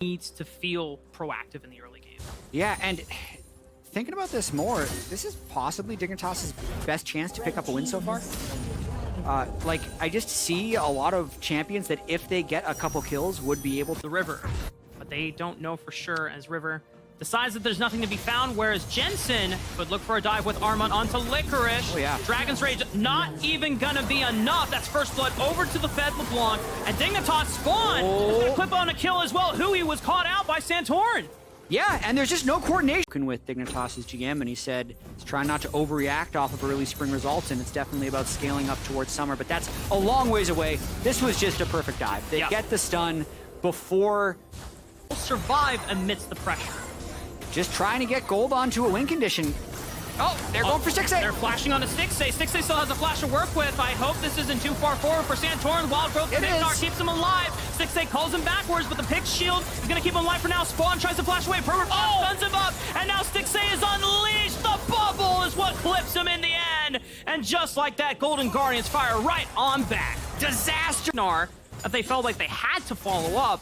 needs to feel proactive in the early game. Yeah, and thinking about this more, this is possibly Dignitas' best chance to pick up a win so far. Like, I just see a lot of champions that if they get a couple kills would be able to... The River, but they don't know for sure as River decides that there's nothing to be found, whereas Jensen would look for a dive with Armand onto Licorice. Oh, yeah. Dragon's Rage not even gonna be enough. That's first blood over to the Fed LeBlanc, and Dignitas spawn. He's gonna clip on a kill as well. Hui was caught out by Santorin. Yeah, and there's just no coordination with Dignitas' GM, and he said he's trying not to overreact off of early spring results, and it's definitely about scaling up towards summer, but that's a long ways away. This was just a perfect dive. They get the stun before... Survive amidst the pressure. Just trying to get gold onto a win condition. Oh, they're going for 6A. They're flashing onto 6A. 6A still has a flash to work with. I hope this isn't too far forward for Santorin. Wild Growth keeps him alive. 6A calls him backwards, but the pick shield is going to keep him alive for now. Spawn tries to flash away. Pervert stuns him up, and now 6A is unleashed. The bubble is what clips him in the end. And just like that, Golden Guardians fire right on back. Disaster that they felt like they had to follow up.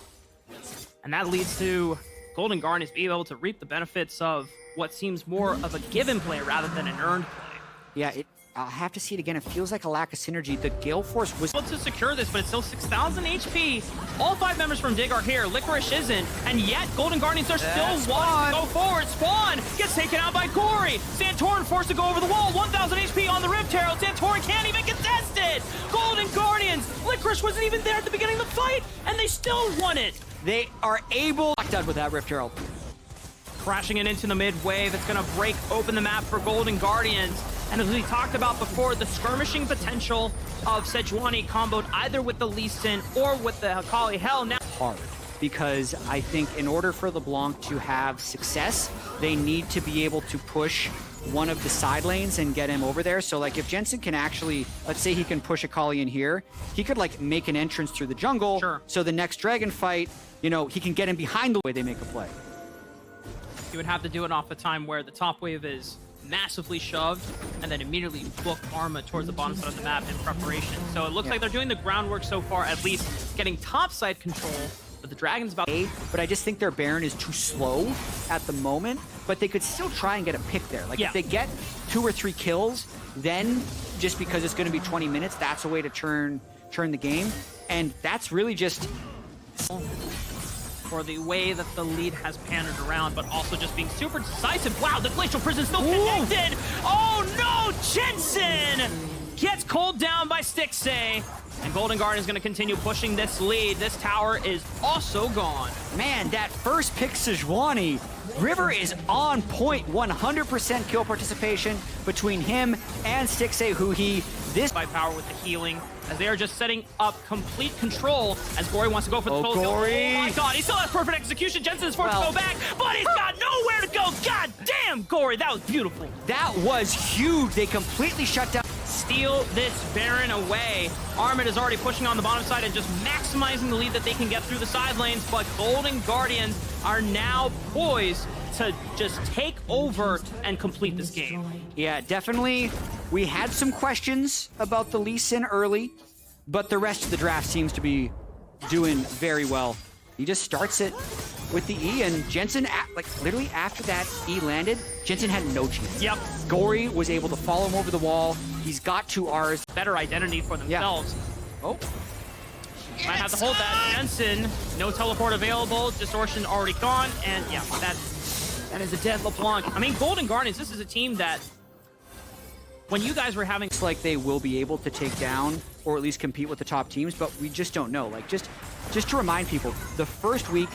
And that leads to Golden Guardians being able to reap the benefits of what seems more of a given play rather than an earned play. Yeah, I'll have to see it again. It feels like a lack of synergy. The Gale Force was able to secure this, but it's still 6,000 HP. All 5 members from Dig are here. Licorice isn't, and yet Golden Guardians are still wanting to go forward. Spawn gets taken out by Corey. Santorin forced to go over the wall. 1,000 HP on the Rift Herald. Santorin can't even contest it. Golden Guardians. Licorice wasn't even there at the beginning of the fight, and they still won it. They are able to out with that Rift Herald. Crashing it into the mid wave, it's going to break open the map for Golden Guardians. And as we talked about before, the skirmishing potential of Sejuani comboed either with the Lee Sin or with the Akali Hell now. Hard, because I think in order for LeBlanc to have success, they need to be able to push one of the side lanes and get him over there. So like if Jensen can actually, let's say he can push Akali in here, he could like make an entrance through the jungle. Sure. So the next dragon fight, you know, he can get him behind the way they make a play. You would have to do it off a time where the top wave is massively shoved and then immediately book Arma towards the bottom side of the map in preparation. So it looks like they're doing the groundwork so far, at least getting top side control, but the Dragon's about... But I just think their Baron is too slow at the moment, but they could still try and get a pick there. Like if they get 2 or 3 kills, then just because it's going to be 20 minutes, that's a way to turn the game. And that's really just... for the way that the lead has pandered around, but also just being super decisive. Wow, the Glacial Prison still connected! Oh no, Jensen gets called down by Stixay, and Golden Guardian is going to continue pushing this lead. This tower is also gone. Man, that first pick Sejuani, River is on point, 100% kill participation between him and Stixay, who this by power with the healing, as they are just setting up complete control as Gory wants to go for the solo. Gory. Oh my god, he still has perfect execution. Jensen is forced to go back, but he's got nowhere to go. God damn, Gory, that was beautiful. That was huge. They completely shut down. Steal this Baron away. Armid is already pushing on the bottom side and just maximizing the lead that they can get through the side lanes, but Golden Guardians are now poised to just take over and complete this game. Yeah, definitely. We had some questions about the Lee Sin early, but the rest of the draft seems to be doing very well. He just starts it with the E, and Jensen, like literally after that E landed, Jensen had no chance. Yep. Gory was able to follow him over the wall. He's got 2 Rs. Better identity for themselves. Yeah. Oh. Might have to hold that. Jensen, no teleport available. Distortion already gone, and yeah, that is a dead LeBlanc. I mean, Golden Guardians, this is a team that when you guys were having... It's like they will be able to take down or at least compete with the top teams, but we just don't know. Like, just to remind people, the first week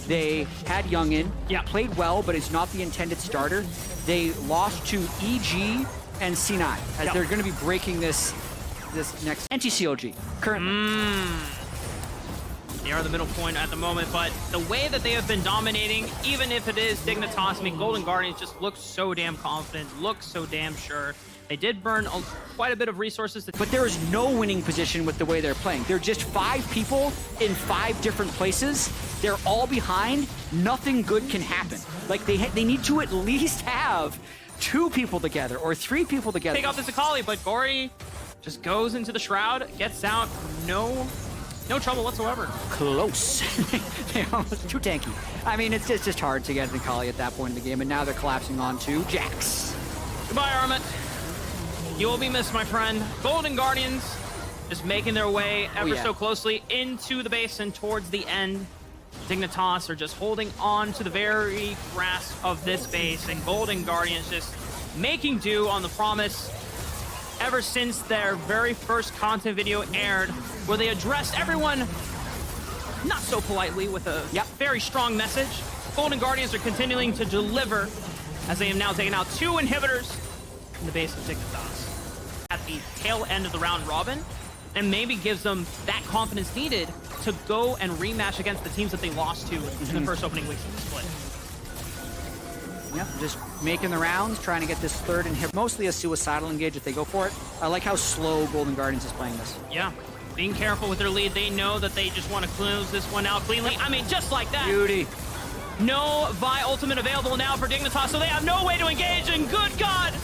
they had Young in, played well, but is not the intended starter. They lost to EG and C9, as they're going to be breaking this next anti-COG currently. They are the middle point at the moment, but the way that they have been dominating, even if it is Dignitas, I mean, Golden Guardians just look so damn confident, look so damn sure. They did burn quite a bit of resources. But there is no winning position with the way they're playing. They're just 5 people in 5 different places. They're all behind. Nothing good can happen. Like, they need to at least have 2 people together or 3 people together. Take out this Akali, but Gory just goes into the Shroud, gets out, no No trouble whatsoever. Close. Too tanky. I mean, it's just hard to get the Kali at that point in the game, and now they're collapsing onto Jax. Goodbye, Armut. You will be missed, my friend. Golden Guardians just making their way ever so closely into the base and towards the end. Dignitas are just holding on to the very grasp of this base, and Golden Guardians just making do on the promise ever since their very first content video aired, where they addressed everyone not so politely with a very strong message. Golden Guardians are continuing to deliver as they have now taken out 2 inhibitors in the base of Dignitas at the tail end of the round robin, and maybe gives them that confidence needed to go and rematch against the teams that they lost to in the first opening weeks of the split. Yep, just making the rounds, trying to get this third inhibitor. Mostly a suicidal engage if they go for it. I like how slow Golden Guardians is playing this. Yeah, being careful with their lead. They know that they just want to close this one out cleanly. I mean, just like that. Beauty. No Vi ultimate available now for Dignitas, so they have no way to engage, and good God!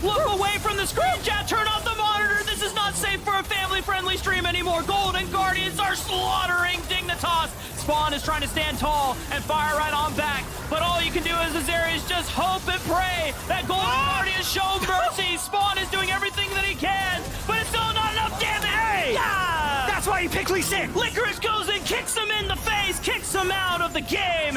Look away from the screen, chat, turn off the monitor! This is not safe for a family-friendly stream anymore! Golden Guardians are slaughtering Dignitas! Spawn is trying to stand tall and fire right on back, but all you can do as Azeri is just hope and pray that Golden Guardians show mercy! Spawn is doing everything that he can, but it's still not enough damage! Yeah! That's why you pick Lee Sin! Licorice goes and kicks him in the face, kicks him out of the game,